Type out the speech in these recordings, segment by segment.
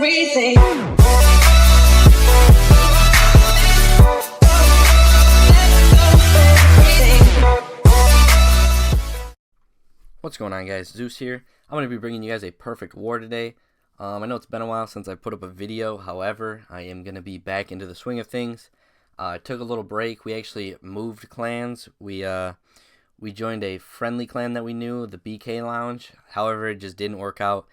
everything. What's going on, guys? Zeus here. I'm going to be bringing you guys a perfect war today. I know it's been a while since I put up a video. However, I am going to be back into the swing of things. I took a little break. We actually moved clans. We joined a friendly clan that we knew, the BK Lounge. However, it just didn't work out.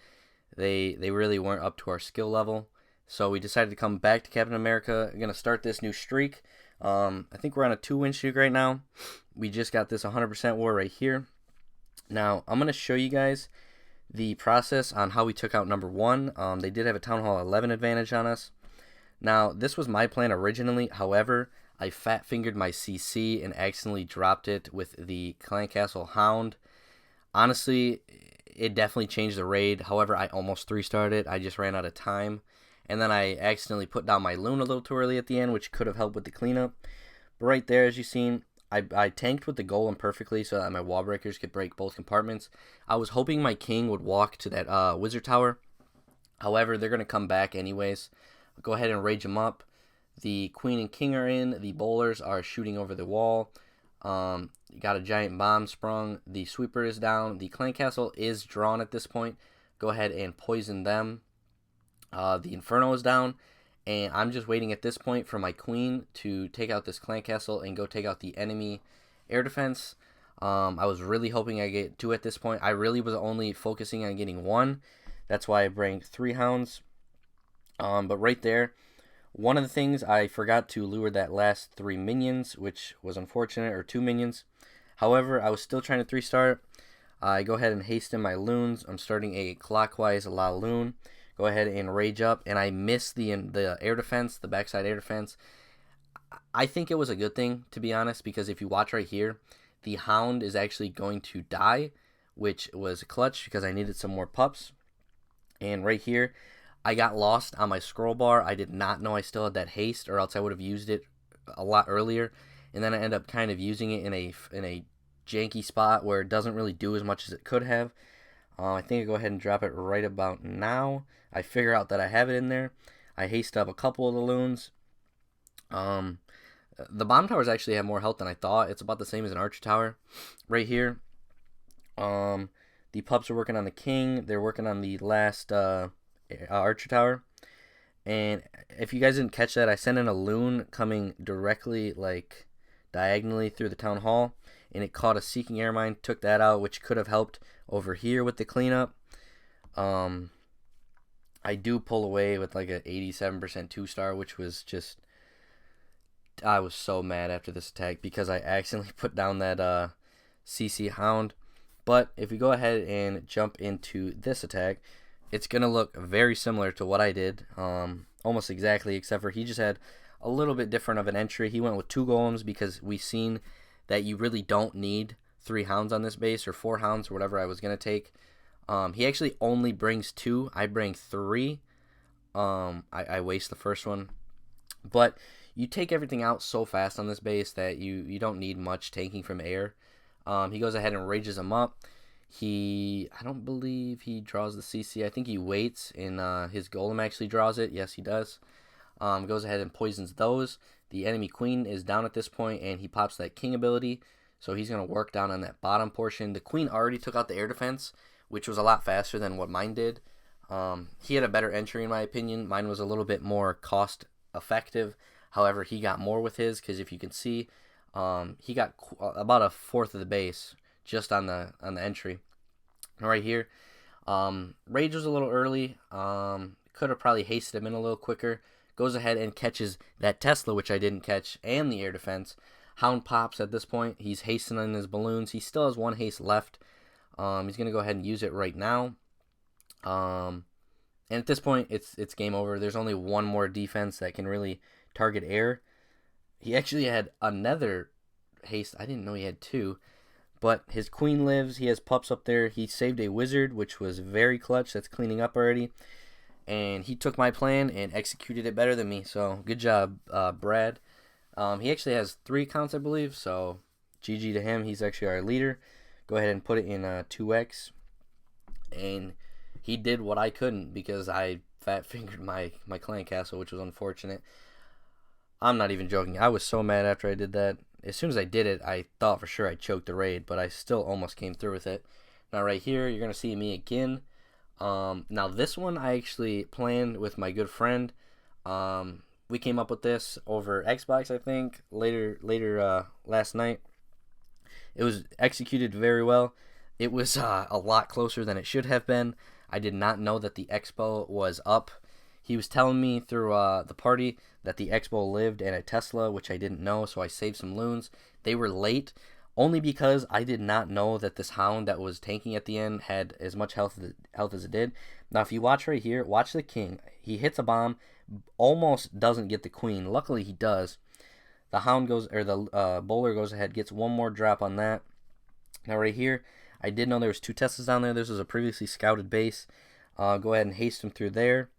They really weren't up to our skill level. So we decided to come back to Captain America. We're going to start this new streak. I think we're on a 2-win streak right now. We just got this 100% war right here. Now, I'm going to show you guys the process on how we took out number 1. They did have a Town Hall 11 advantage on us. Now, this was my plan originally. However, I fat-fingered my CC and accidentally dropped it with the Clan Castle Hound. Honestly, it definitely changed the raid. However, I almost 3-starred it. I just ran out of time. And then I accidentally put down my loon a little too early at the end, which could have helped with the cleanup. But right there, as you've seen, I tanked with the golem perfectly so that my wall breakers could break both compartments. I was hoping my king would walk to that wizard tower. However, they're going to come back anyways. I'll go ahead and rage them up. The queen and king are in. The bowlers are shooting over the wall. You got a giant bomb sprung. The sweeper is down. The clan castle is drawn at this point. Go ahead and poison them. The inferno is down. And I'm just waiting at this point for my queen to take out this clan castle and go take out the enemy air defense. I was really hoping I get 2 at this point. I really was only focusing on getting 1. That's why I bring 3 hounds. But right there, one of the things I forgot to lure that last 3 minions, which was unfortunate, or 2 minions. However, I was still trying to 3-star. I go ahead and hasten my loons. I'm starting a clockwise La Loon. Go ahead and rage up, and I missed the air defense, the backside air defense. I think it was a good thing, to be honest, because if you watch right here, the hound is actually going to die, which was clutch because I needed some more pups. And right here, I got lost on my scroll bar. I did not know I still had that haste, or else I would have used it a lot earlier. And then I end up kind of using it in a janky spot where it doesn't really do as much as it could have. I think I go ahead and drop it right about now. I figure out that I have it in there. I haste up a couple of the loons. The bomb towers actually have more health than I thought. It's about the same as an archer tower. Right here, the pups are working on the king. They're working on the last archer tower. And if you guys didn't catch that, I sent in a loon coming directly, like, diagonally through the town hall. And it caught a seeking air mine, took that out, which could have helped over here with the cleanup. I do pull away with like an 87% 2-star, which was just, I was so mad after this attack because I accidentally put down that CC Hound. But if we go ahead and jump into this attack, it's going to look very similar to what I did, almost exactly, except for he just had a little bit different of an entry. He went with 2 golems because we've seen that you really don't need 3 hounds on this base, or 4 hounds, or whatever I was going to take. He actually only brings 2. I bring 3. I waste the first one. But you take everything out so fast on this base that you don't need much tanking from air. He goes ahead and rages them up. I don't believe he draws the CC. I think he waits, and his golem actually draws it. Yes, he does. Goes ahead and poisons those. The enemy queen is down at this point, and he pops that king ability. So he's going to work down on that bottom portion. The queen already took out the air defense, which was a lot faster than what mine did. He had a better entry in my opinion. Mine was a little bit more cost effective. However, he got more with his, because if you can see, he got about 1/4 of the base just on the entry. Right here, rage was a little early. Could have probably hasted him in a little quicker. Goes ahead and catches that Tesla, which I didn't catch, and the air defense. Hound pops at this point. He's hastening his balloons. He still has 1 haste left. He's going to go ahead and use it right now. And at this point, it's game over. There's only 1 more defense that can really target air. He actually had another haste. I didn't know he had 2. But his queen lives. He has pups up there. He saved a wizard, which was very clutch. That's cleaning up already. And he took my plan and executed it better than me. So good job, Brad. He actually has 3 accounts, I believe. So GG to him. He's actually our leader. Go ahead and put it in 2x. And he did what I couldn't, because I fat fingered my clan castle, which was unfortunate. I'm not even joking. I was so mad after I did that. As soon as I did it, I thought for sure I choked the raid, but I still almost came through with it. Now right here, you're going to see me again. Now this one I actually planned with my good friend. We came up with this over Xbox, I think, later last night. It was executed very well. It was a lot closer than it should have been. I did not know that the Expo was up. He was telling me through the party that the Expo lived in a Tesla, which I didn't know, so I saved some loons. They were late, only because I did not know that this hound that was tanking at the end had as much health as it did. Now, if you watch right here, watch the king. He hits a bomb, almost doesn't get the queen. Luckily, he does. The hound goes, or the bowler goes ahead, gets one more drop on that. Now, right here, I did know there was 2 Teslas down there. This was a previously scouted base. Go ahead and haste him through there.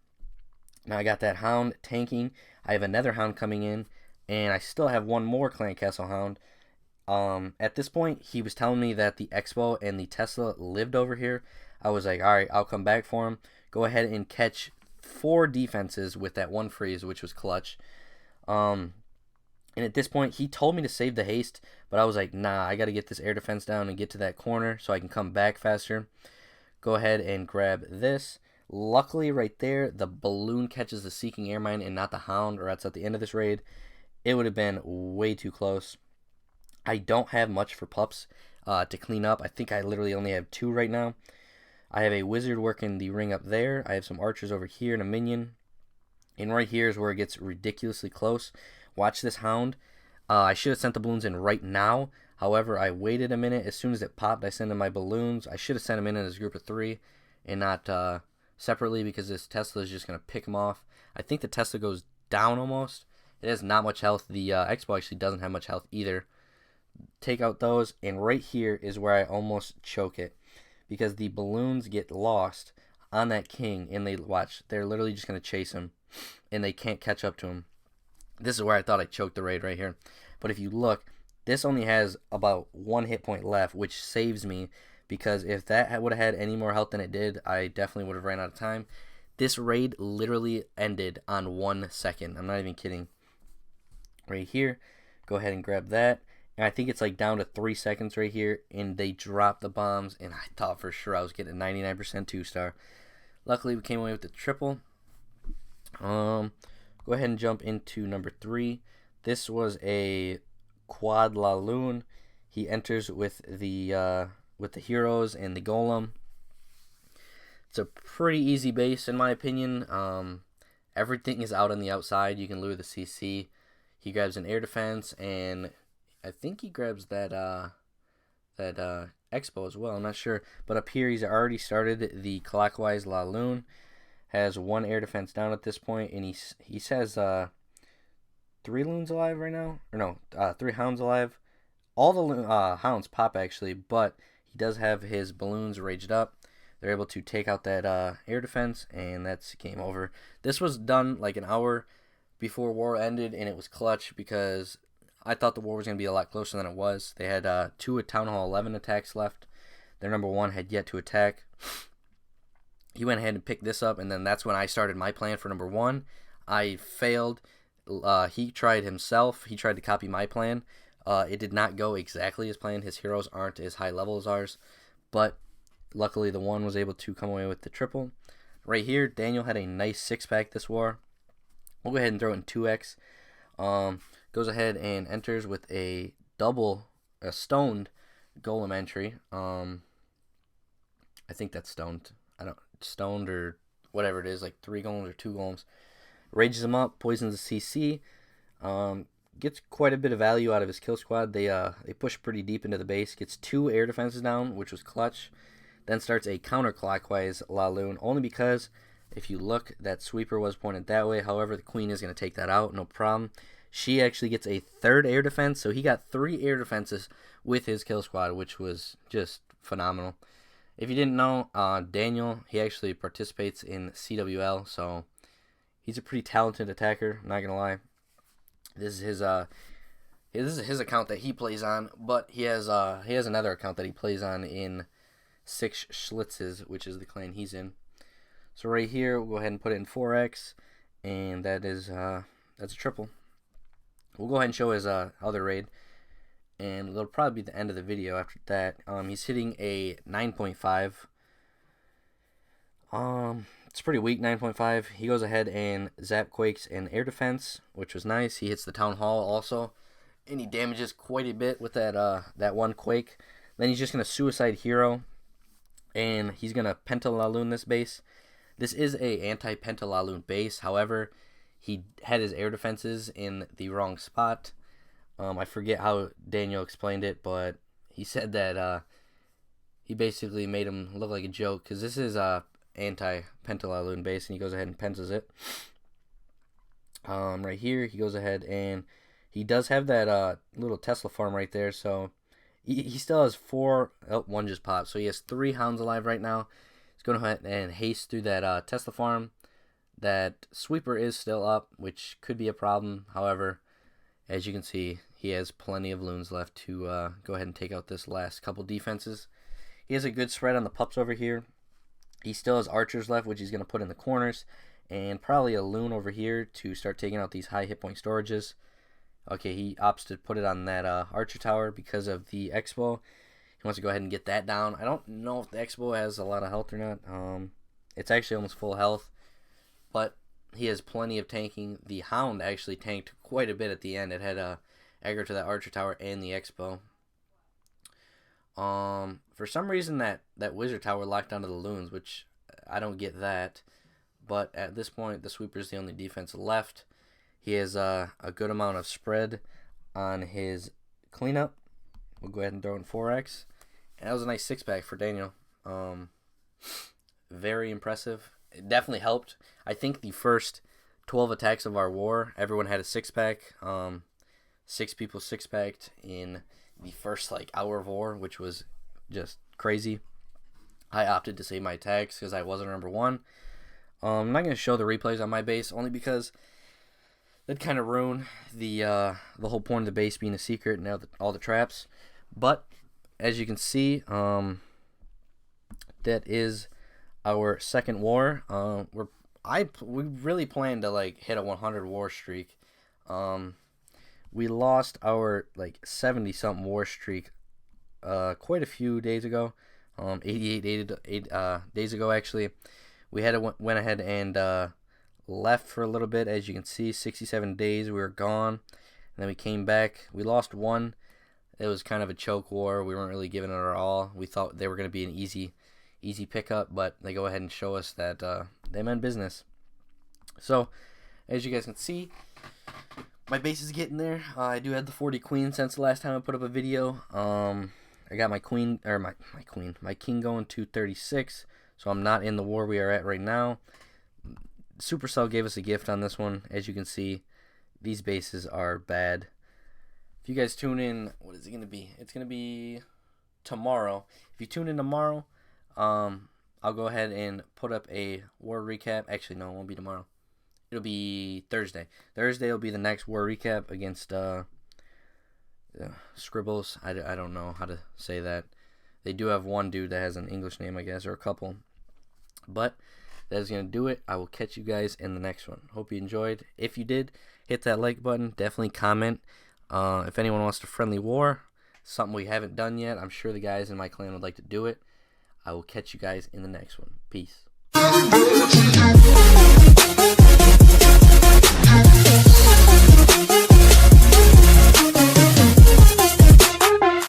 Now I got that hound tanking. I have another hound coming in, and I still have one more clan castle hound. At this point, he was telling me that the Expo and the Tesla lived over here. I was like, all right, I'll come back for him. Go ahead and catch 4 defenses with that 1 freeze, which was clutch. And at this point, he told me to save the haste, but I was like, nah, I got to get this air defense down and get to that corner so I can come back faster. Go ahead and grab this. Luckily, right there, the balloon catches the Seeking Airmine and not the hound, or else at the end of this raid, it would have been way too close. I don't have much for pups to clean up. I think I literally only have 2 right now. I have a wizard working the ring up there. I have some archers over here and a minion. And right here is where it gets ridiculously close. Watch this hound. I should have sent the balloons in right now. However, I waited a minute. As soon as it popped, I sent in my balloons. I should have sent them in as a group of 3 and not separately, because this Tesla is just going to pick them off. I think the Tesla goes down almost. It has not much health. The Expo actually doesn't have much health either. Take out those, and right here is where I almost choke it, because the balloons get lost on that king, and they're literally just going to chase him, and they can't catch up to him. This is where I thought I choked the raid right here. But if you look, this only has about 1 hit point left, which saves me, because if that would have had any more health than it did, I definitely would have ran out of time. This raid literally ended on 1 second. I'm not even kidding. Right here, go ahead and grab that. And I think it's like down to 3 seconds right here, and they dropped the bombs, and I thought for sure I was getting 99% 2-star. Luckily, we came away with the triple. Go ahead and jump into number 3. This was a quad Laloon. He enters with the heroes and the golem. It's a pretty easy base in my opinion. Everything is out on the outside. You can lure the CC. He grabs an air defense, and I think he grabs that Expo as well. I'm not sure, but up here he's already started the clockwise Laloon. Has 1 air defense down at this point, and he says 3 loons alive right now, or no, 3 hounds alive. All the hounds pop actually, but he does have his balloons raged up. They're able to take out that air defense, and that's game over. This was done like an hour before war ended, and it was clutch because I thought the war was going to be a lot closer than it was. They had 2 at Town Hall 11 attacks left. Their number 1 had yet to attack. He went ahead and picked this up, and then that's when I started my plan for number 1. I failed. He tried himself. He tried to copy my plan. It did not go exactly as planned. His heroes aren't as high level as ours, but luckily the 1 was able to come away with the triple. Right here, Daniel had a nice 6-pack this war. We'll go ahead and throw it in 2x. Goes ahead and enters with a stoned golem entry. I think that's stoned or whatever it is, like 3 golems or 2 golems. Rages him up, poisons the CC. Gets quite a bit of value out of his kill squad. They push pretty deep into the base. Gets 2 air defenses down, which was clutch. Then starts a counterclockwise Laloon, only because if you look, that sweeper was pointed that way. However, the queen is going to take that out, no problem. She actually gets a 3rd air defense, so he got 3 air defenses with his kill squad, which was just phenomenal. If you didn't know, Daniel, he actually participates in CWL, so he's a pretty talented attacker, not going to lie. This is his account that he plays on, but he has another account that he plays on in Six Schlitzes, which is the clan he's in. So right here, we'll go ahead and put it in 4x, and that is that's a triple. We'll go ahead and show his other raid, and it'll probably be the end of the video after that. He's hitting a 9.5. It's pretty weak, 9.5. He goes ahead and zap quakes and air defense, which was nice. He hits the town hall also, and he damages quite a bit with that one quake. Then he's just gonna suicide hero, and he's gonna pentalaloon this base. This is a anti-pentalaloon base. However, he had his air defenses in the wrong spot. I forget how Daniel explained it, but he said that he basically made him look like a joke, because this is a anti-pentalaloon base, and he goes ahead and pentas it. Right here, he goes ahead and he does have that little Tesla farm right there, so he still has 4. Oh, one just popped, so he has 3 hounds alive right now. He's going ahead and haste through that Tesla farm. That sweeper is still up, which could be a problem. However, as you can see, he has plenty of loons left to go ahead and take out this last couple defenses. He has a good spread on the pups over here. He still has archers left, which he's going to put in the corners, and probably a loon over here to start taking out these high hit point storages. Okay, he opts to put it on that archer tower because of the Expo. He wants to go ahead and get that down. I don't know if the Expo has a lot of health or not. It's actually almost full health, but he has plenty of tanking. The Hound actually tanked quite a bit at the end. It had aggro to that archer tower and the Expo. For some reason that wizard tower locked onto the loons, which I don't get that. But at this point, the sweeper is the only defense left. He has a good amount of spread on his cleanup. We'll go ahead and throw in 4x. And that was a nice 6-pack for Daniel. Very impressive. It definitely helped. I think the first 12 attacks of our war, everyone had a 6-pack. 6 people 6-packed in the first hour of war, which was just crazy. I opted to save my attacks because I wasn't number 1. I'm not going to show the replays on my base, only because that'd kind of ruin the whole point of the base being a secret and all the traps. But as you can see, that is our second war. We really plan to hit a 100 war streak. We lost our 70 something war streak quite a few days ago. 88 days ago actually. We went ahead and left for a little bit. As you can see, 67 days we were gone, and then we came back. We lost one. It was kind of a choke war. We weren't really giving it our all. We thought they were going to be an easy pickup, but they go ahead and show us that they meant business. So as you guys can see, my base is getting there. I do have the 40 queen since the last time I put up a video. I got my queen, or my king going to 36, so I'm not in the war we are at right now. Supercell gave us a gift on this one. As you can see, these bases are bad. If you guys tune in, what is it going to be? It's going to be tomorrow. If you tune in tomorrow, I'll go ahead and put up a war recap. Actually, no, it won't be tomorrow. It'll be Thursday. Thursday will be the next war recap against Scribbles. I don't know how to say that. They do have one dude that has an English name, I guess, or a couple. But that is going to do it. I will catch you guys in the next one. Hope you enjoyed. If you did, hit that like button. Definitely comment. If anyone wants to friendly war, something we haven't done yet, I'm sure the guys in my clan would like to do it. I will catch you guys in the next one. Peace.